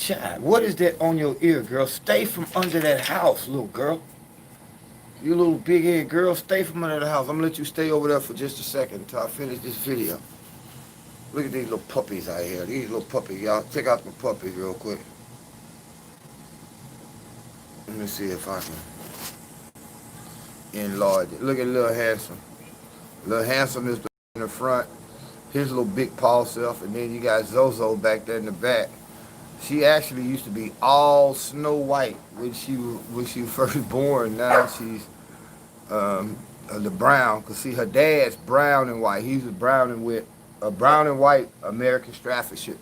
Child, what is that on your ear, girl? Stay from under that house, little girl. You little big head girl, stay from under the house. I'm gonna let you stay over there for just a second until I finish this video. Look at these little puppies out here. These little puppies, y'all. Check out the puppies real quick. Let me see if I can enlarge it. Look at little handsome. Little handsome is in the front. His little big paw self, and then you got Zozo back there in the back. She actually used to be all Snow White when she was first born. Now she's the brown. Cause see, her dad's brown and white. He's a brown and white American Staffordshire.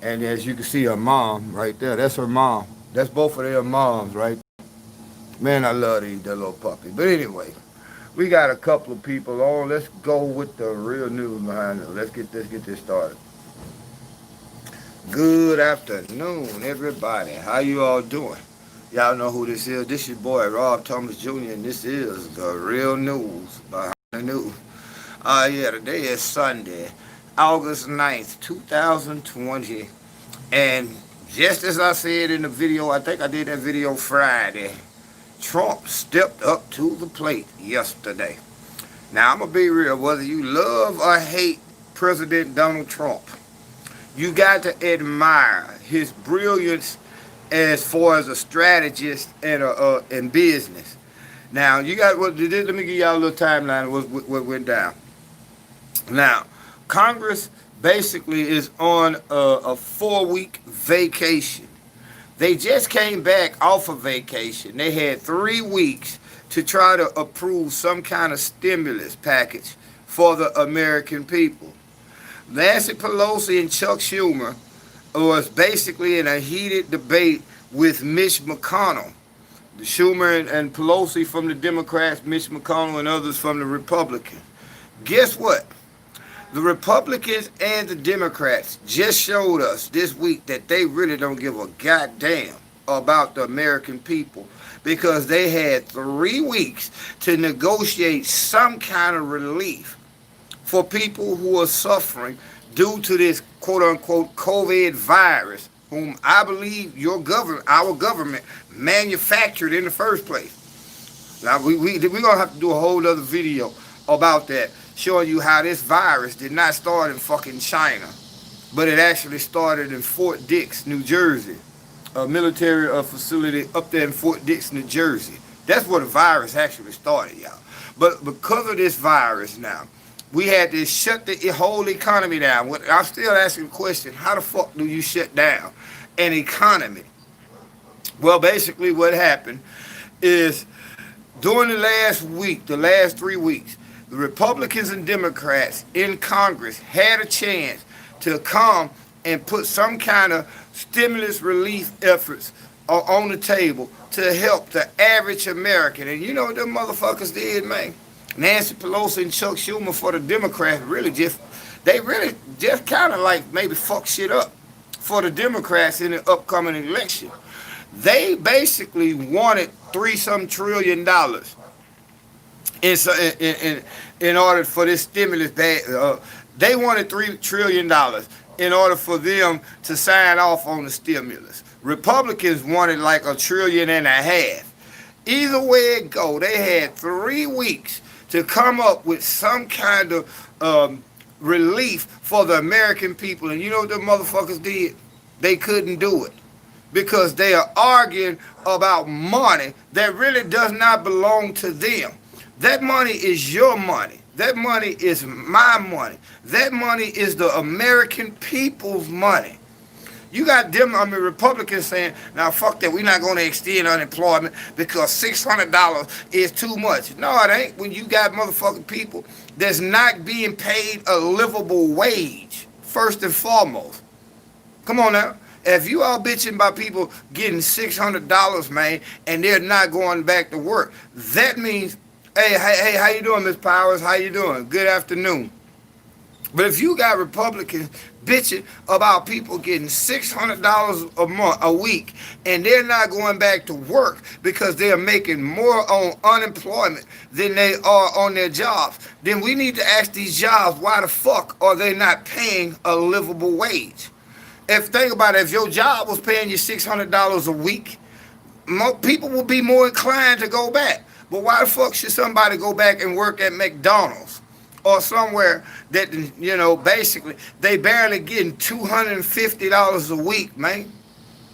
And as you can see, her mom right there. That's her mom. That's both of their moms, right? Man, I love that little puppy. But anyway, we got a couple of people on. Let's go with the real news behind it. Let's get this started. Good afternoon, everybody. How you all doing? Y'all know who this is. This is your boy, Rob Thomas Jr., and this is the real news behind the news. Yeah, today is Sunday, August 9th, 2020. And just as I said in the video, I think I did that video Friday, Trump stepped up to the plate yesterday. Now, I'm going to be real. Whether you love or hate President Donald Trump, you got to admire his brilliance as far as a strategist and in business. Now, you got let me give y'all a little timeline of what went down. Now, Congress basically is on a 4-week vacation. They just came back off of vacation. They had 3 weeks to try to approve some kind of stimulus package for the American people. Nancy Pelosi and Chuck Schumer was basically in a heated debate with Mitch McConnell. Schumer and Pelosi from the Democrats, Mitch McConnell and others from the Republicans. Guess what? The Republicans and the Democrats just showed us this week that they really don't give a goddamn about the American people, because they had 3 weeks to negotiate some kind of relief for people who are suffering due to this quote-unquote COVID virus, whom I believe our government manufactured in the first place. Now, we're going to have to do a whole other video about that, showing you how this virus did not start in fucking China, but it actually started in Fort Dix, New Jersey, a military facility up there in Fort Dix, New Jersey. That's where the virus actually started, y'all. But because of this virus now, we had to shut the whole economy down. I'm still asking the question, how the fuck do you shut down an economy? Well, basically what happened is during the last 3 weeks, the Republicans and Democrats in Congress had a chance to come and put some kind of stimulus relief efforts on the table to help the average American. And you know what them motherfuckers did, man? Nancy Pelosi and Chuck Schumer for the Democrats really just kind of like maybe fuck shit up for the Democrats in the upcoming election. They basically wanted $3-some trillion in order for this stimulus. They wanted $3 trillion in order for them to sign off on the stimulus. Republicans wanted like $1.5 trillion. Either way it go, they had 3 weeks to come up with some kind of relief for the American people. And you know what the motherfuckers did? They couldn't do it, because they are arguing about money that really does not belong to them. That money is your money. That money is my money. That money is the American people's money. You got Republicans saying, now fuck that, we're not going to extend unemployment because $600 is too much. No, it ain't, when you got motherfucking people that's not being paid a livable wage, first and foremost. Come on now. If you all bitching about people getting $600, man, and they're not going back to work, that means, hey, how you doing, Miss Powers? How you doing? Good afternoon. But if you got Republicans bitching about people getting $600 a week, and they're not going back to work because they're making more on unemployment than they are on their jobs, then we need to ask these jobs, why the fuck are they not paying a livable wage? If think about it, if your job was paying you $600 a week, people will be more inclined to go back. But why the fuck should somebody go back and work at McDonald's or somewhere that, basically they barely getting $250 a week, man?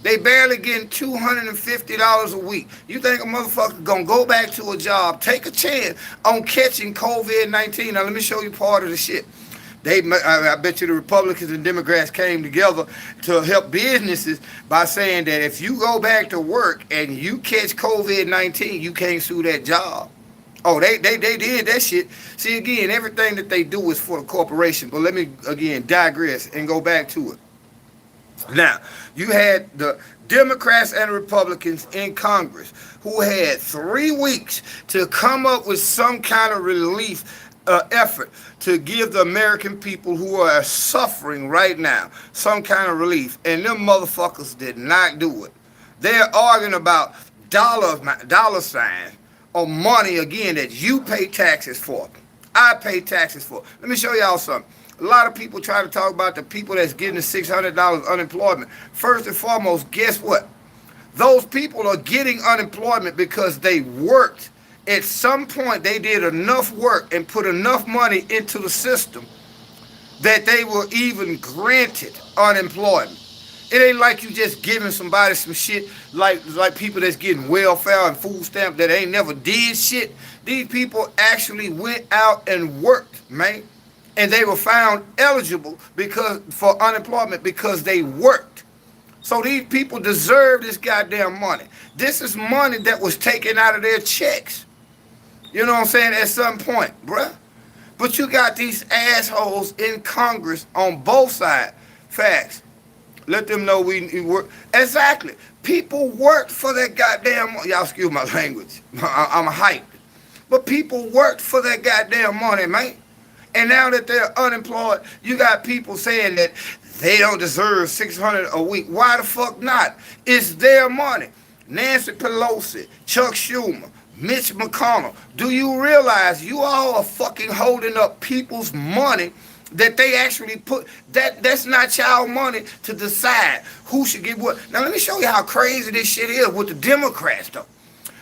They barely getting $250 a week. You think a motherfucker gonna go back to a job, take a chance on catching COVID-19? Now let me show you part of the shit. I bet you the Republicans and Democrats came together to help businesses by saying that if you go back to work and you catch COVID-19, you can't sue that job. Oh, they did that shit. See, again, everything that they do is for the corporation. But let me, again, digress and go back to it. Now, you had the Democrats and Republicans in Congress who had 3 weeks to come up with some kind of relief effort to give the American people who are suffering right now some kind of relief. And them motherfuckers did not do it. They're arguing about dollar signs or money, again, that you pay taxes for. I pay taxes for. Let me show y'all something. A lot of people try to talk about the people that's getting the $600 unemployment. First and foremost, guess what? Those people are getting unemployment because they worked. At some point, they did enough work and put enough money into the system that they were even granted unemployment. It ain't like you just giving somebody some shit like people that's getting welfare and food stamp that ain't never did shit. These people actually went out and worked, man. And they were found eligible for unemployment because they worked. So these people deserve this goddamn money. This is money that was taken out of their checks. You know what I'm saying? At some point, bruh. But you got these assholes in Congress on both sides. Facts. Let them know we work. Exactly. People worked for that goddamn money. Y'all excuse my language. I'm hyped. But people worked for that goddamn money, man. And now that they're unemployed, you got people saying that they don't deserve $600 a week. Why the fuck not? It's their money. Nancy Pelosi, Chuck Schumer, Mitch McConnell. Do you realize you all are fucking holding up people's money that they actually put? That's not y'all money to decide who should get what. Now let me show you how crazy this shit is with the Democrats though.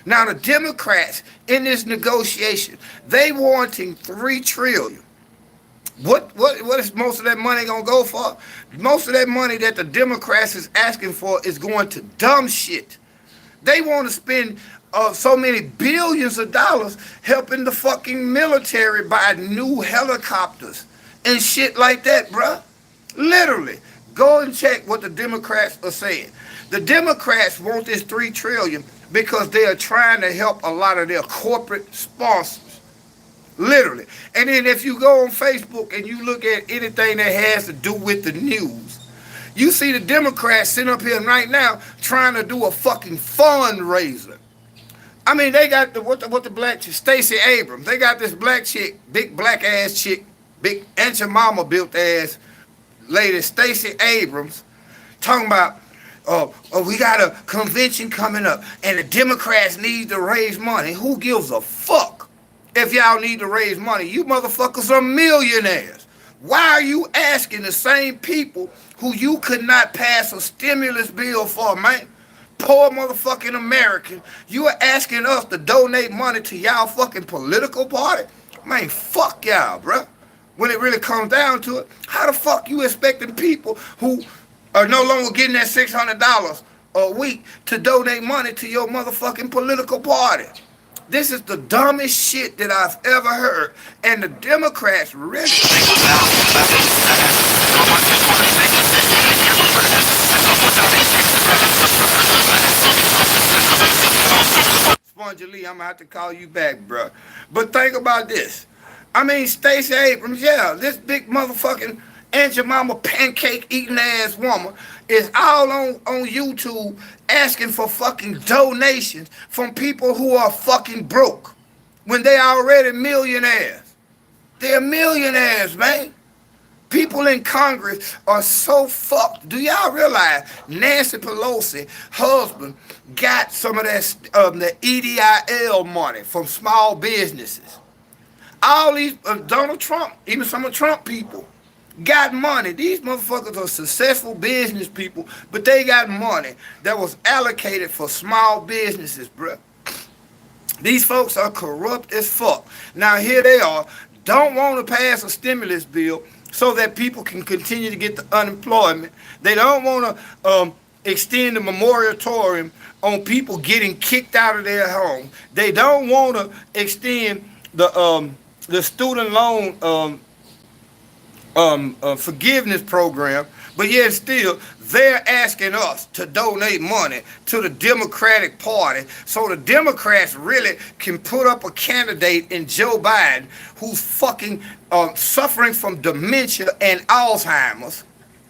Now the Democrats in this negotiation, they wanting $3 trillion. What is most of that money gonna go for? Most of that money that the Democrats is asking for is going to dumb shit. They want to spend so many billions of dollars helping the fucking military buy new helicopters and shit like that, bruh. Literally, go and check what the Democrats are saying. The Democrats want this $3 trillion because they are trying to help a lot of their corporate sponsors. Literally. And then if you go on Facebook and you look at anything that has to do with the news, you see the Democrats sitting up here right now trying to do a fucking fundraiser. I mean, they got what the black chick, Stacey Abrams. They got this black chick, big black ass chick, big Aunt your mama built ass lady, Stacey Abrams, talking about, we got a convention coming up and the Democrats need to raise money. Who gives a fuck? If y'all need to raise money, you motherfuckers are millionaires. Why are you asking the same people who you could not pass a stimulus bill for, man? Poor motherfucking American. You are asking us to donate money to y'all fucking political party? Man, fuck y'all, bruh. When it really comes down to it, how the fuck you expecting people who are no longer getting that $600 a week to donate money to your motherfucking political party? This is the dumbest shit that I've ever heard. And the Democrats really... Spongy Lee, I'm going to have to call you back, bro. But think about this. I mean, Stacey Abrams, yeah, this big motherfucking Aunt your mama pancake eating ass woman is all on YouTube asking for fucking donations from people who are fucking broke when they already millionaires. They're millionaires, man. People in Congress are so fucked. Do y'all realize Nancy Pelosi husband got some of that the EIDL money from small businesses? All these Donald Trump, even some of Trump people, got money. These motherfuckers are successful business people, but they got money that was allocated for small businesses, bruh. These folks are corrupt as fuck. Now here they are, don't want to pass a stimulus bill so that people can continue to get the unemployment. They don't want to extend the moratorium on people getting kicked out of their homes. They don't want to extend the student loan forgiveness program, but yet still they're asking us to donate money to the Democratic Party so the Democrats really can put up a candidate in Joe Biden who's fucking suffering from dementia and Alzheimer's.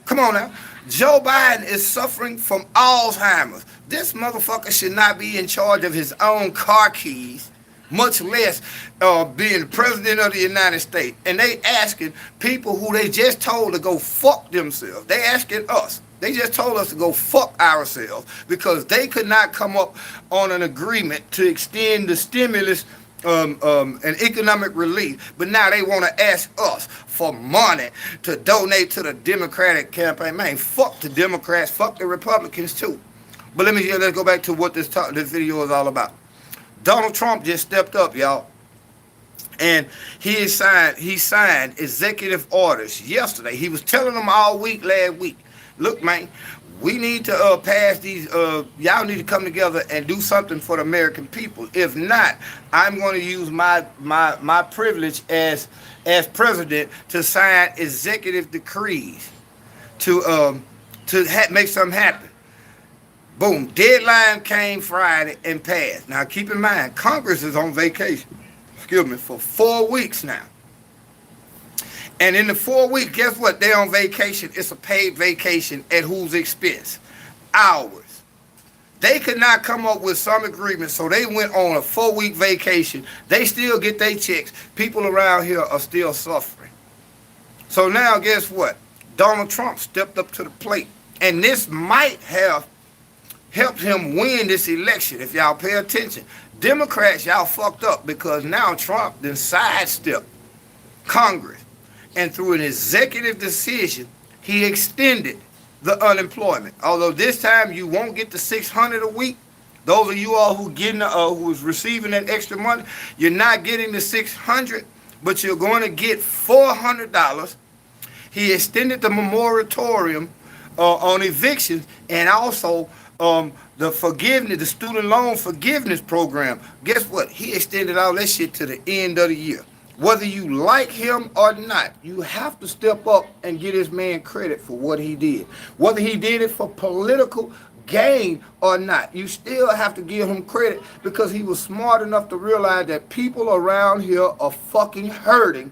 Come on now. Joe Biden is suffering from Alzheimer's. This motherfucker should not be in charge of his own car keys, much less being the president of the United States. And they asking people who they just told to go fuck themselves. They asking us. They just told us to go fuck ourselves because they could not come up on an agreement to extend the stimulus and economic relief. But now they want to ask us for money to donate to the Democratic campaign. Man, fuck the Democrats, fuck the Republicans too. But let's go back to what this video is all about. Donald Trump just stepped up, y'all, and he signed executive orders yesterday. He was telling them all week last week, look, man, we need to pass these, y'all need to come together and do something for the American people. If not, I'm going to use my privilege as president to sign executive decrees to make something happen. Boom, deadline came Friday and passed. Now keep in mind, Congress is on vacation, for 4 weeks now. And in the 4 weeks, guess what? They're on vacation. It's a paid vacation at whose expense? Ours. They could not come up with some agreement, so they went on a 4-week vacation. They still get their checks. People around here are still suffering. So now guess what? Donald Trump stepped up to the plate. And this might have helped him win this election, if y'all pay attention. Democrats, y'all fucked up because now Trump then sidestepped Congress. And through an executive decision, he extended the unemployment. Although this time you won't get the $600 a week. Those of you all who is receiving that extra money, you're not getting the $600, but you're going to get $400. He extended the moratorium on evictions and also the student loan forgiveness program. Guess what? He extended all that shit to the end of the year. Whether you like him or not, you have to step up and give this man credit for what he did. Whether he did it for political gain or not, you still have to give him credit because he was smart enough to realize that people around here are fucking hurting.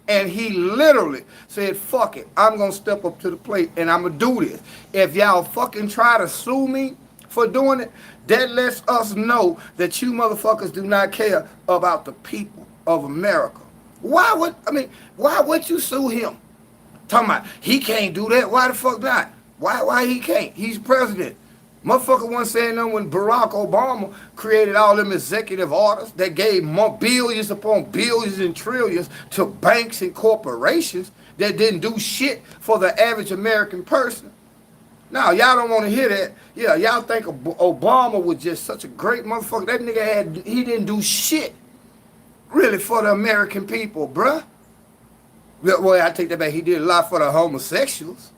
And he literally said, fuck it, I'm going to step up to the plate and I'm going to do this. If y'all fucking try to sue me for doing it, that lets us know that you motherfuckers do not care about the people of America. Why would you sue him? Talking about, he can't do that. Why the fuck not? Why he can't? He's president. Motherfucker wasn't saying that when Barack Obama created all them executive orders that gave more billions upon billions and trillions to banks and corporations that didn't do shit for the average American person. Now, y'all don't want to hear that. Yeah, y'all think Obama was just such a great motherfucker. That nigga he didn't do shit really for the American people, bruh. Well, I take that back. He did a lot for the homosexuals.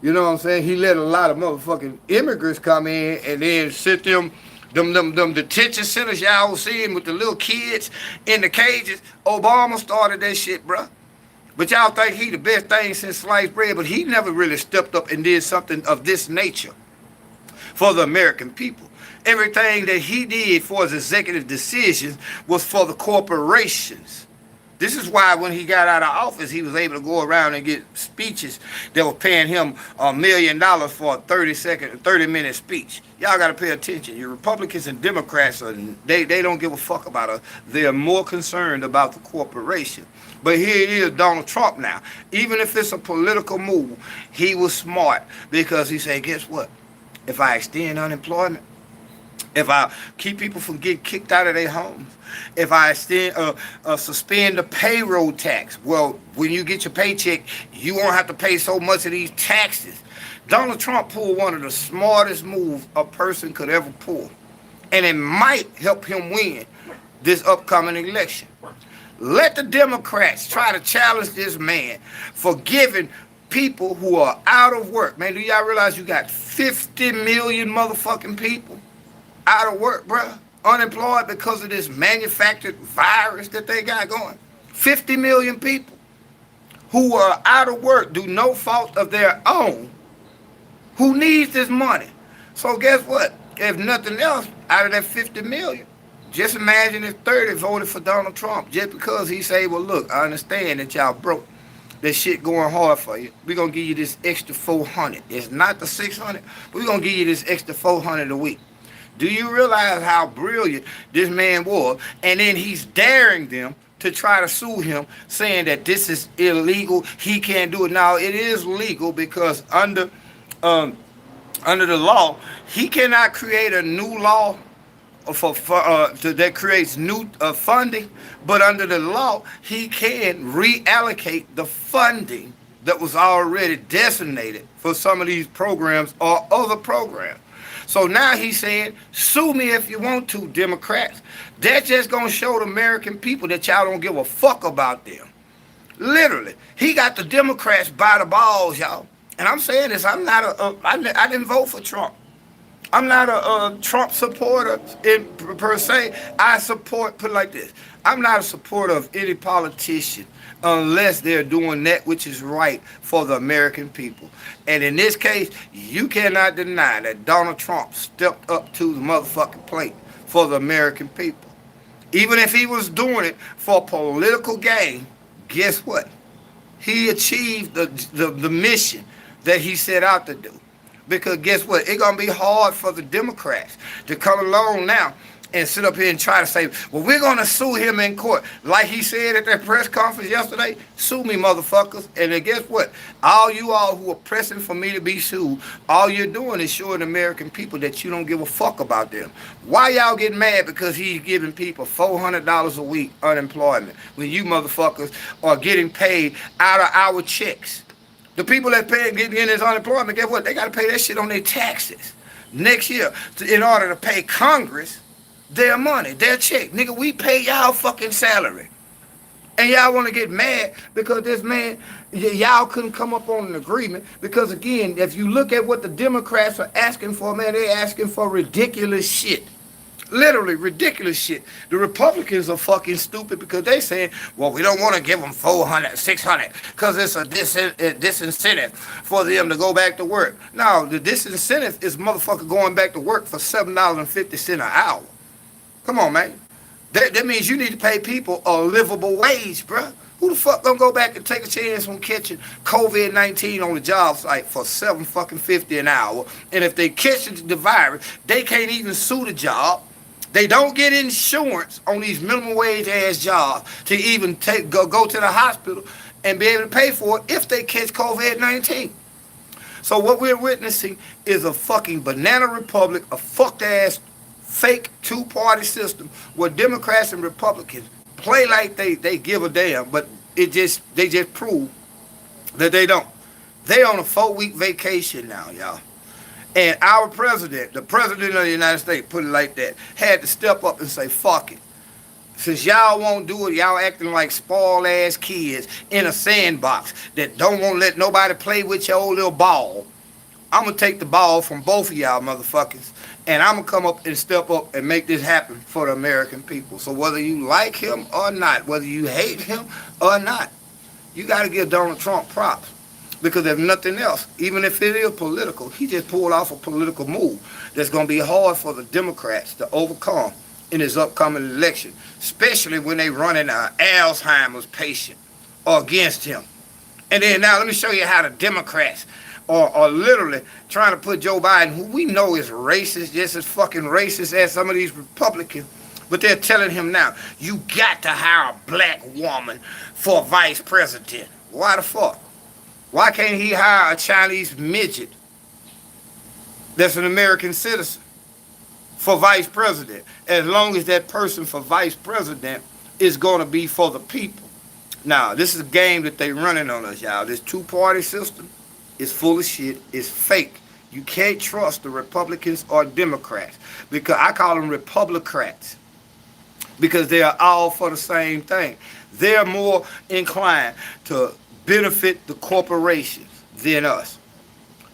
You know what I'm saying? He let a lot of motherfucking immigrants come in and then sit them detention centers y'all was seeing with the little kids in the cages. Obama started that shit, bruh. But y'all think he the best thing since sliced bread, but he never really stepped up and did something of this nature for the American people. Everything that he did for his executive decisions was for the corporations. This is why when he got out of office, he was able to go around and get speeches that were paying him $1 million for a 30-minute speech. Y'all got to pay attention. Your Republicans and Democrats, they don't give a fuck about us. They're more concerned about the corporation. But here is Donald Trump now. Even if it's a political move, he was smart because he said, guess what? If I extend unemployment, if I keep people from getting kicked out of their homes, if I suspend the payroll tax, well, when you get your paycheck, you won't have to pay so much of these taxes. Donald Trump pulled one of the smartest moves a person could ever pull, and it might help him win this upcoming election. Let the Democrats try to challenge this man for giving people who are out of work. Man, do y'all realize you got 50 million motherfucking people out of work, bruh? Unemployed because of this manufactured virus that they got going. 50 million people who are out of work, do no fault of their own, who needs this money. So guess what? If nothing else, out of that 50 million, just imagine if 30 voted for Donald Trump just because he say, well, look, I understand that y'all broke. That shit going hard for you. We're going to give you this extra 400. It's not the 600. We're going to give you this extra 400 a week. Do you realize how brilliant this man was? And then he's daring them to try to sue him, saying that this is illegal. He can't do it. Now, it is legal because under the law, he cannot create a new law that creates new funding, but under the law, he can reallocate the funding that was already designated for some of these programs or other programs. So now he's saying, sue me if you want to, Democrats. That's just going to show the American people that y'all don't give a fuck about them. Literally, he got the Democrats by the balls, y'all. And I'm saying this, I didn't vote for Trump. I'm not a Trump supporter per se. I support, put it like this, I'm not a supporter of any politician unless they're doing that which is right for the American people. And in this case, you cannot deny that Donald Trump stepped up to the motherfucking plate for the American people. Even if he was doing it for political gain, guess what? He achieved the mission that he set out to do. Because guess what? It's going to be hard for the Democrats to come along now and sit up here and try to say, well, we're going to sue him in court. Like he said at that press conference yesterday, sue me, motherfuckers. And then guess what? All you all who are pressing for me to be sued, all you're doing is showing the American people that you don't give a fuck about them. Why y'all getting mad because he's giving people $400 a week unemployment when you motherfuckers are getting paid out of our checks? The people that getting in this unemployment, guess what? They got to pay that shit on their taxes next year in order to pay Congress their money, their check. Nigga, we pay y'all fucking salary. And y'all want to get mad because this man, y'all couldn't come up on an agreement. Because again, if you look at what the Democrats are asking for, man, they're asking for ridiculous shit. Literally ridiculous shit. The Republicans are fucking stupid because they saying, well, we don't want to give them 400, 600 because it's a disincentive for them to go back to work. No, the disincentive is motherfucker going back to work for $7.50 an hour. Come on, man. That means you need to pay people a livable wage, bruh. Who the fuck gonna go back and take a chance on catching COVID-19 on the job site for $7.50 an hour? And if they catch the virus, they can't even sue the job. They don't get insurance on these minimum wage ass jobs to even go to the hospital and be able to pay for it if they catch COVID-19. So what we're witnessing is a fucking banana republic, a fucked ass fake two-party system where Democrats and Republicans play like they give a damn, but they just prove that they don't. They on a 4-week vacation now, y'all. And our president, the president of the United States, put it like that, had to step up and say, fuck it. Since y'all won't do it, y'all acting like spoiled ass kids in a sandbox that don't want to let nobody play with your old little ball. I'm going to take the ball from both of y'all motherfuckers, and I'm going to come up and step up and make this happen for the American people. So whether you like him or not, whether you hate him or not, you got to give Donald Trump props. Because if nothing else, even if it is political, he just pulled off a political move that's going to be hard for the Democrats to overcome in his upcoming election, especially when they running an Alzheimer's patient against him. And then now let me show you how the Democrats are literally trying to put Joe Biden, who we know is racist, just as fucking racist as some of these Republicans, but they're telling him now, you got to hire a black woman for vice president. Why the fuck? Why can't he hire a Chinese midget that's an American citizen for vice president, as long as that person for vice president is going to be for the people. Now, this is a game that they running on us, y'all. This two-party system is full of shit. It's fake. You can't trust the Republicans or Democrats, because I call them Republicrats, because they are all for the same thing. They're more inclined to benefit the corporations than us.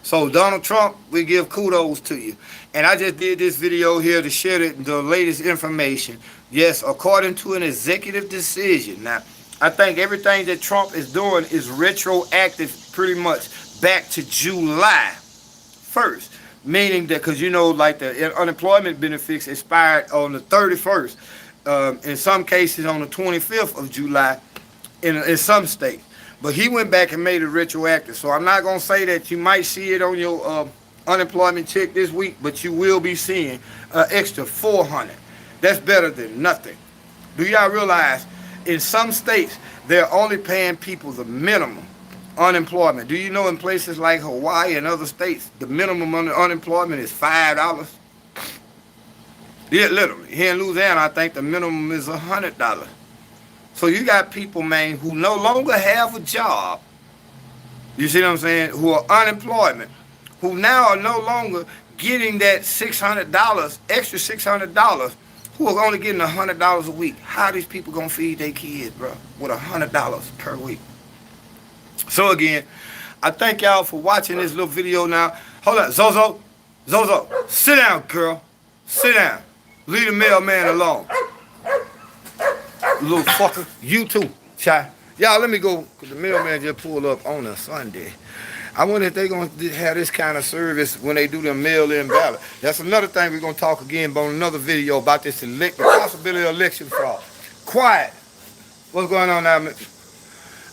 So Donald Trump, we give kudos to you. And I just did this video here to share the latest information. Yes, according to an executive decision. Now, I think everything that Trump is doing is retroactive pretty much back to July 1st. Meaning that, because you know, like the unemployment benefits expired on the 31st. In some cases on the 25th of July in some states. But he went back and made it retroactive. So I'm not going to say that you might see it on your unemployment check this week, but you will be seeing an extra $400. That's better than nothing. Do y'all realize in some states they're only paying people the minimum unemployment? Do you know in places like Hawaii and other states the minimum unemployment is $5? Yeah, literally. Here in Louisiana, I think the minimum is $100. So you got people, man, who no longer have a job. You see what I'm saying? Who are unemployment, who now are no longer getting that $600, extra $600, who are only getting $100 a week. How are these people gonna feed their kids, bro, with $100 per week? So again, I thank y'all for watching this little video now. Hold on, Zozo, sit down, girl. Sit down. Leave the mailman alone. Little fucker. You too, child. Y'all, let me go, because the mailman just pulled up on a Sunday. I wonder if they're going to have this kind of service when they do their mail-in ballot. That's another thing we're going to talk again about another video about this the possibility of election fraud. Quiet. What's going on now?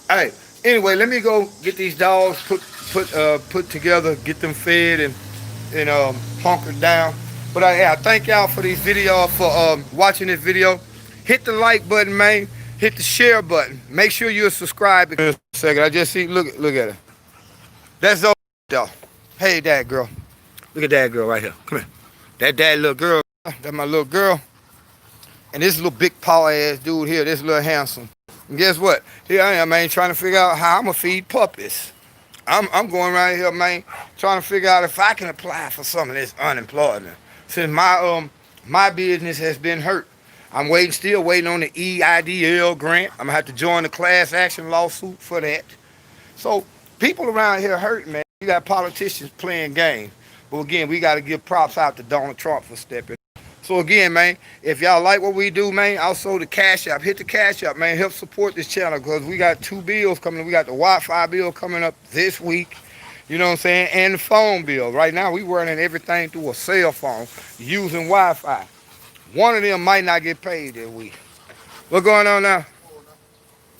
Hey, anyway, let me go get these dogs put together, get them fed and hunkered down. But I thank y'all for these videos, for watching this video. Hit the like button, man. Hit the share button. Make sure you're subscribed. In a second, I just see, look at her. That's Zoe, though. Hey, that girl. Look at that girl right here. Come here. That little girl. That's my little girl. And this little big paw ass dude here, this little handsome. And guess what? Here I am, man, trying to figure out how I'm gonna feed puppies. I'm going right here, man, trying to figure out if I can apply for some of this unemployment. Since my business has been hurt. I'm still waiting on the EIDL grant. I'm gonna have to join the class action lawsuit for that. So people around here hurting, man. You got politicians playing games. But again, we got to give props out to Donald Trump for stepping. So again, man, if y'all like what we do, man, also the Cash App. Hit the Cash App, man. Help support this channel, because we got 2 bills coming. We got the Wi-Fi bill coming up this week. You know what I'm saying? And the phone bill. Right now, we running everything through a cell phone using Wi-Fi. One of them might not get paid this week. What's going on now?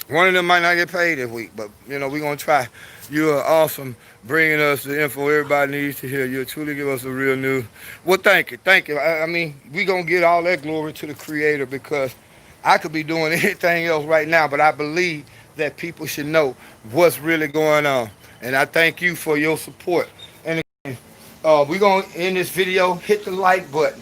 One of them might not get paid this week, but, you know, we're going to try. You are awesome bringing us the info everybody needs to hear. You truly give us the real news. Well, thank you. Thank you. I mean, we're going to get all that glory to the Creator, because I could be doing anything else right now, but I believe that people should know what's really going on. And I thank you for your support. And again, we're going to end this video. Hit the like button.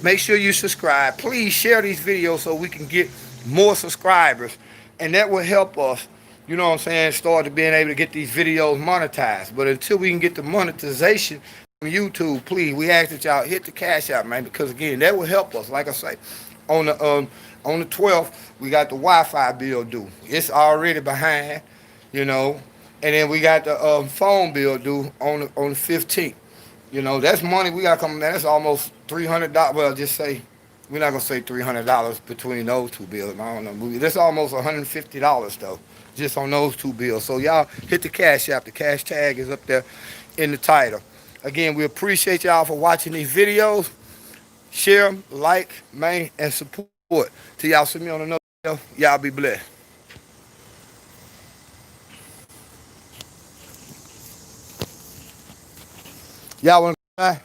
Make sure you subscribe. Please share these videos so we can get more subscribers. And that will help us, you know what I'm saying, start to being able to get these videos monetized. But until we can get the monetization from YouTube, please, we ask that y'all hit the Cash App, man, because again, that will help us. Like I say, on the 12th, we got the Wi-Fi bill due. It's already behind, you know. And then we got the phone bill due on the 15th. You know, that's money we got coming. That's almost $300. Well, just say, we're not going to say $300 between those 2 bills. I don't know. That's almost $150, though, just on those 2 bills. So y'all hit the Cash App. The cash tag is up there in the title. Again, we appreciate y'all for watching these videos. Share them, like, man, and support. Till y'all see me on another video, y'all be blessed. Y'all want to